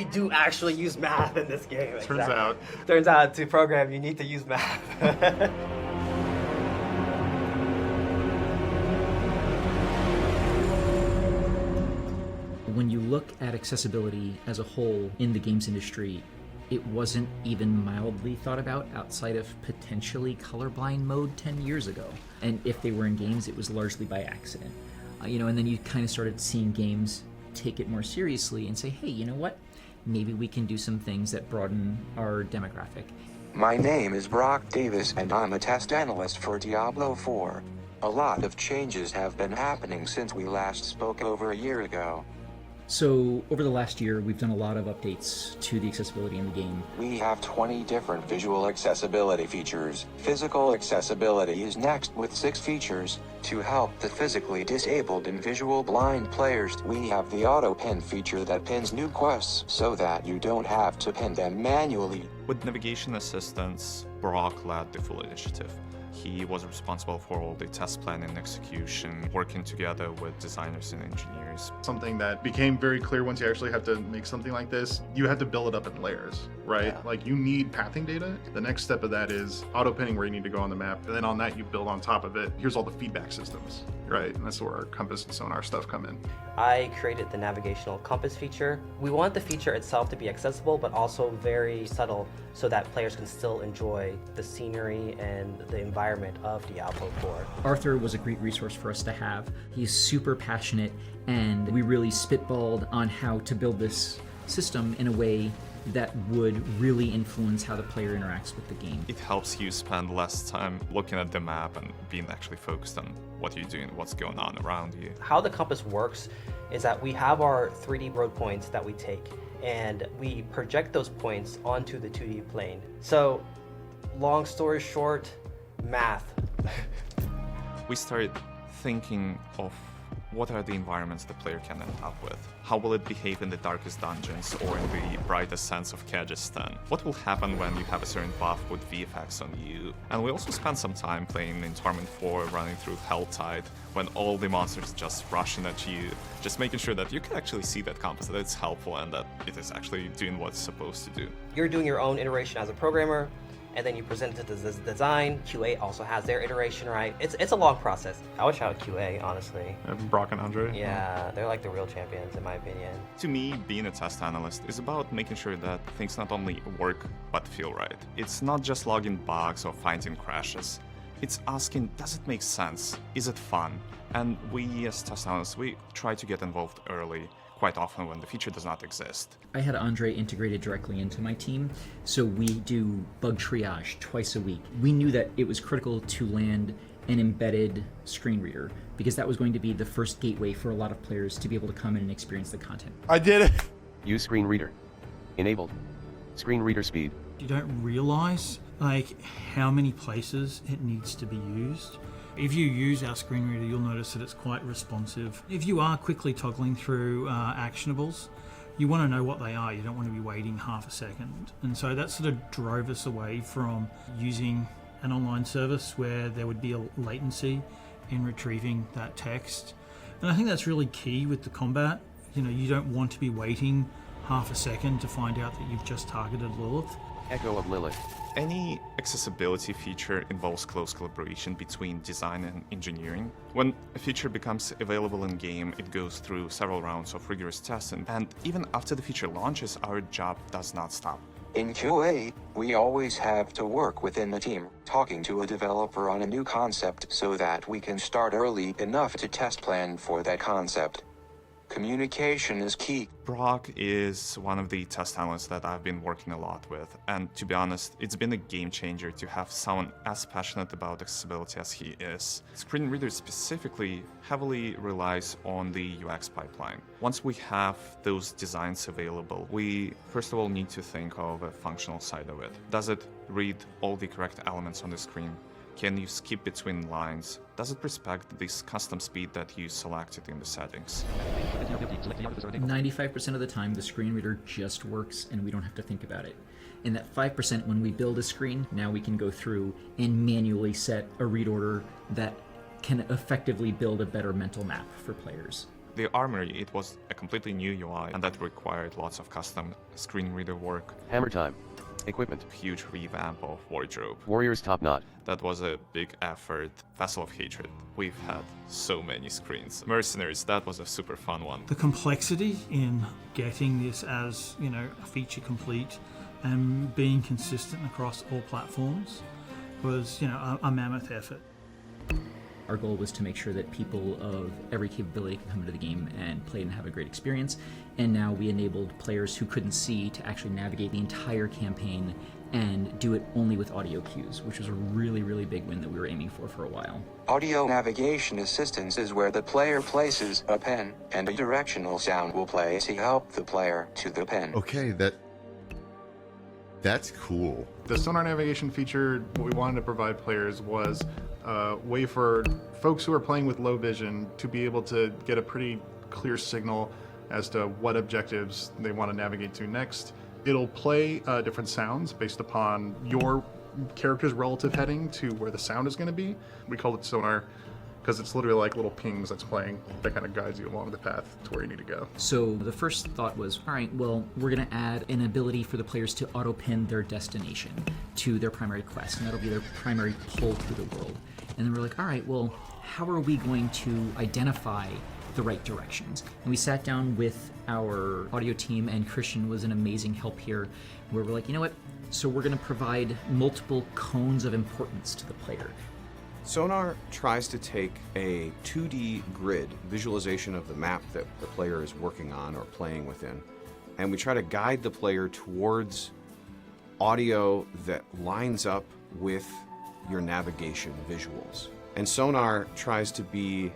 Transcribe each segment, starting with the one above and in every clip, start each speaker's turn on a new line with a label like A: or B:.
A: we do actually use math in this game.
B: Turns
A: out to program, you need to use math.
C: When you look at accessibility as a whole in the games industry, it wasn't even mildly thought about outside of potentially colorblind mode 10 years ago. And if they were in games, it was largely by accident. And then you kind of started seeing games take it more seriously and say, hey, you know what? Maybe we can do some things that broaden our demographic.
D: My name is Brock Davis and I'm a test analyst for Diablo IV. A lot of changes have been happening since we last spoke over a year ago.
C: So over the last year, we've done a lot of updates to the accessibility in the game.
D: We have 20 different visual accessibility features. Physical accessibility is next with 6 features. To help the physically disabled and visual blind players, we have the auto pin feature that pins new quests so that you don't have to pin them manually.
B: With navigation assistance, Brock led the full initiative. He was responsible for all the test planning and execution, working together with designers and engineers.
E: Something that became very clear once you actually have to make something like this, you have to build it up in layers, right?
A: Yeah.
E: Like you need pathing data. The next step of that is auto pinning where you need to go on the map. And then on that, you build on top of it. Here's all the feedback systems, right? And that's where our compass and sonar stuff come in.
A: I created the navigational compass feature. We want the feature itself to be accessible, but also very subtle so that players can still enjoy the scenery and the environment of Diablo IV.
C: Arthur was a great resource for us to have. He's super passionate, and we really spitballed on how to build this system in a way that would really influence how the player interacts with the game.
B: It helps you spend less time looking at the map and being actually focused on what you're doing, what's going on around you.
A: How the compass works is that we have our 3D road points that we take, and we project those points onto the 2D plane. So, long story short, math.
B: We started thinking of what are the environments the player can end up with? How will it behave in the darkest dungeons or in the brightest sense of Kyrgyzstan? What will happen when you have a certain buff with VFX on you? And we also spent some time playing in Torment 4, running through Helltide, when all the monsters just rushing at you, just making sure that you can actually see that compass, that it's helpful and that it is actually doing what it's supposed to do.
A: You're doing your own iteration as a programmer, and then you present it to the design. QA also has their iteration, right? It's a long process. I would shout out QA, honestly.
E: Brock and Andre.
A: Yeah, they're like the real champions, in my opinion.
B: To me, being a test analyst is about making sure that things not only work, but feel right. It's not just logging bugs or finding crashes. It's asking, does it make sense? Is it fun? And we, as test analysts, we try to get involved early, quite often when the feature does not exist.
C: I had Andre integrated directly into my team, so we do bug triage twice a week. We knew that it was critical to land an embedded screen reader because that was going to be the first gateway for a lot of players to be able to come in and experience the content.
F: I did it!
G: Use screen reader. Enabled. Screen reader speed.
H: You don't realize how many places it needs to be used. If you use our screen reader, you'll notice that it's quite responsive. If you are quickly toggling through actionables, you want to know what they are. You don't want to be waiting half a second. And so that sort of drove us away from using an online service where there would be a latency in retrieving that text. And I think that's really key with the combat. You don't want to be waiting half a second to find out that you've just targeted Lilith.
G: Echo of Lilith.
B: Any accessibility feature involves close collaboration between design and engineering. When a feature becomes available in-game, it goes through several rounds of rigorous testing, and even after the feature launches, our job does not stop.
D: In QA, we always have to work within the team, talking to a developer on a new concept so that we can start early enough to test plan for that concept. Communication is key.
B: Brock is one of the test analysts that I've been working a lot with, and to be honest, it's been a game changer to have someone as passionate about accessibility as he is. Screen Reader specifically heavily relies on the UX pipeline. Once we have those designs available, we first of all need to think of a functional side of it. Does it read all the correct elements on the screen? Can you skip between lines? Does it respect this custom speed that you selected in the settings?
C: 95% of the time, the screen reader just works and we don't have to think about it. And that 5% when we build a screen, now we can go through and manually set a read order that can effectively build a better mental map for players.
B: The Armory, it was a completely new UI, and that required lots of custom screen reader work.
G: Hammer time. Equipment.
B: Huge revamp of wardrobe.
G: Warriors top knot.
B: That was a big effort. Vessel of Hatred. We've had so many screens. Mercenaries, that was a super fun one.
H: The complexity in getting this as, a feature complete and being consistent across all platforms was, a mammoth effort.
C: Our goal was to make sure that people of every capability could come into the game and play and have a great experience. And now we enabled players who couldn't see to actually navigate the entire campaign and do it only with audio cues, which was a really, really big win that we were aiming for a while.
D: Audio navigation assistance is where the player places a pen, and a directional sound will play to help the player to the pen.
F: Okay, that's cool.
E: The sonar navigation feature, what we wanted to provide players was a way for folks who are playing with low vision to be able to get a pretty clear signal as to what objectives they want to navigate to next. It'll play different sounds based upon your character's relative heading to where the sound is going to be. We call it sonar because it's literally like little pings that's playing that kind of guides you along the path to where you need to go.
C: So the first thought was, all right, well, we're going to add an ability for the players to auto-pin their destination to their primary quest, and that'll be their primary pull through the world. And then we're like, all right, well, how are we going to identify the right directions? And we sat down with our audio team, and Christian was an amazing help here, where we're like, you know what? So we're going to provide multiple cones of importance to the player.
I: Sonar tries to take a 2D grid visualization of the map that the player is working on or playing within, and we try to guide the player towards audio that lines up with your navigation visuals. And Sonar tries to be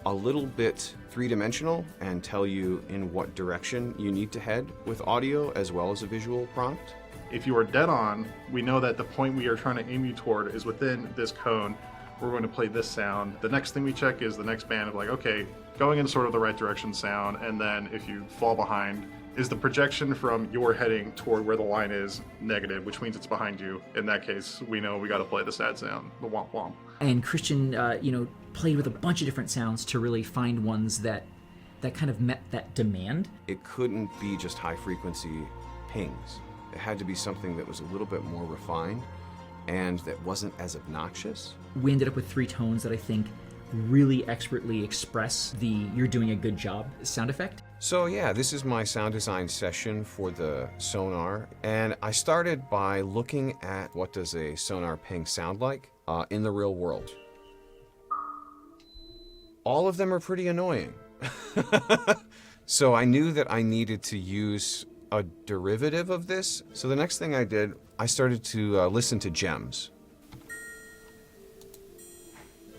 I: a little bit three-dimensional and tell you in what direction you need to head with audio as well as a visual prompt.
E: If you are dead on, we know that the point we are trying to aim you toward is within this cone. We're going to play this sound. The next thing we check is the next band of like, okay, going in sort of the right direction sound, and then if you fall behind, is the projection from your heading toward where the line is negative, which means it's behind you. In that case, we know we got to play the sad sound, the womp womp.
C: And Christian, played with a bunch of different sounds to really find ones that kind of met that demand.
I: It couldn't be just high-frequency pings. It had to be something that was a little bit more refined and that wasn't as obnoxious.
C: We ended up with 3 tones that I think really expertly express the "you're doing a good job" sound effect.
I: So yeah, this is my sound design session for the sonar, and I started by looking at what does a sonar ping sound like in the real world. All of them are pretty annoying. So I knew that I needed to use a derivative of this. So the next thing I did, I started to listen to gems.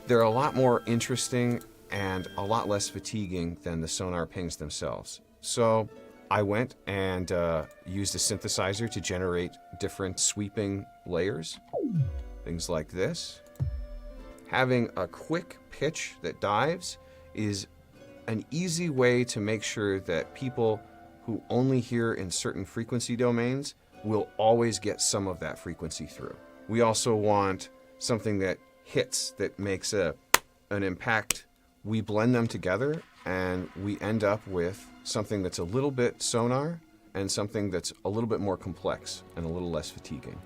I: They're a lot more interesting and a lot less fatiguing than the sonar pings themselves. So I went and used a synthesizer to generate different sweeping layers. Things like this. Having a quick pitch that dives is an easy way to make sure that people who only hear in certain frequency domains will always get some of that frequency through. We also want something that hits, that makes an impact. We blend them together and we end up with something that's a little bit sonar and something that's a little bit more complex and a little less fatiguing.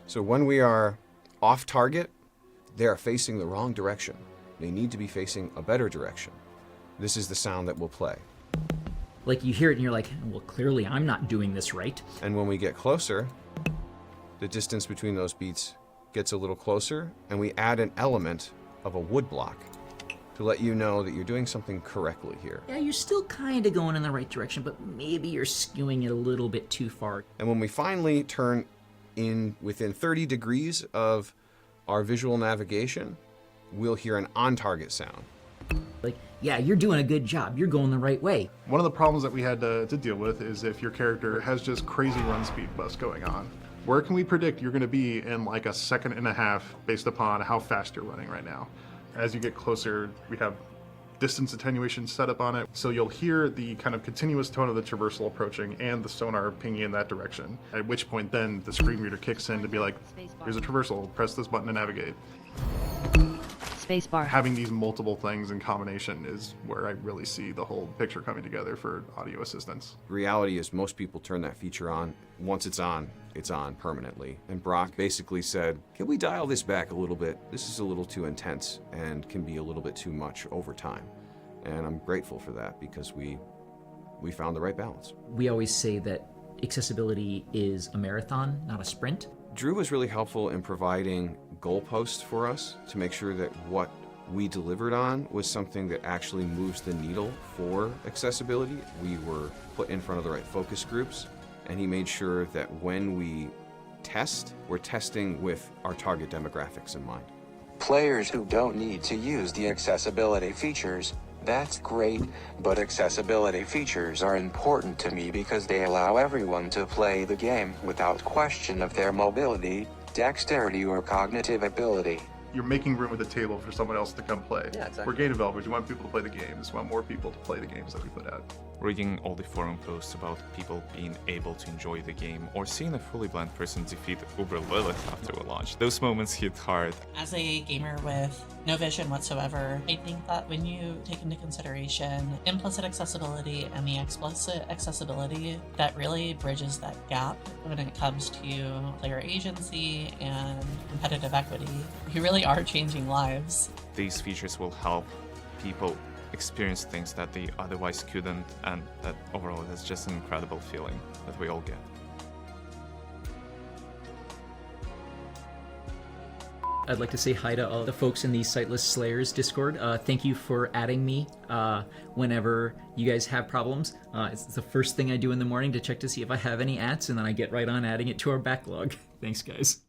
I: So when we are off target, they are facing the wrong direction. They need to be facing a better direction. This is the sound that will play.
C: Like you hear it and you're like, well, clearly I'm not doing this right.
I: And when we get closer, the distance between those beats gets a little closer, and we add an element of a wood block to let you know that you're doing something correctly here.
C: Yeah, you're still kind of going in the right direction, but maybe you're skewing it a little bit too far.
I: And when we finally turn in within 30 degrees of our visual navigation, we'll hear an on-target sound.
C: Like, yeah, you're doing a good job. You're going the right way.
E: One of the problems that we had to deal with is if your character has just crazy run speed busts going on. Where can we predict you're going to be in like a second and a half based upon how fast you're running right now? As you get closer, we have distance attenuation set up on it, so you'll hear the kind of continuous tone of the traversal approaching and the sonar pinging in that direction, at which point then the screen reader kicks in to be like, here's a traversal, press this button to navigate.
F: Spacebar.
E: Having these multiple things in combination is where I really see the whole picture coming together for audio assistance.
I: Reality is most people turn that feature on. Once it's on permanently. And Brock basically said, can we dial this back a little bit? This is a little too intense and can be a little bit too much over time. And I'm grateful for that because we found the right balance.
C: We always say that accessibility is a marathon, not a sprint.
I: Drew was really helpful in providing goalposts for us to make sure that what we delivered on was something that actually moves the needle for accessibility. We were put in front of the right focus groups, and he made sure that when we test, we're testing with our target demographics in mind.
D: Players who don't need to use the accessibility features, that's great, but accessibility features are important to me because they allow everyone to play the game without question of their mobility, dexterity, or cognitive ability.
E: You're making room at the table for someone else to come play.
A: Yeah, exactly.
E: We're game developers. We want people to play the games. We want more people to play the games that we put out.
B: Reading all the forum posts about people being able to enjoy the game or seeing a fully blind person defeat Uber Lilith after a launch, those moments hit hard.
J: As a gamer with no vision whatsoever, I think that when you take into consideration implicit accessibility and the explicit accessibility, that really bridges that gap when it comes to player agency and competitive equity. You really are changing lives.
B: These features will help people experience things that they otherwise couldn't, and that overall is just an incredible feeling that we all get.
C: I'd like to say hi to all the folks in the Sightless Slayers Discord. Thank you for adding me whenever you guys have problems. It's the first thing I do in the morning to check to see if I have any ats, and then I get right on adding it to our backlog. Thanks, guys.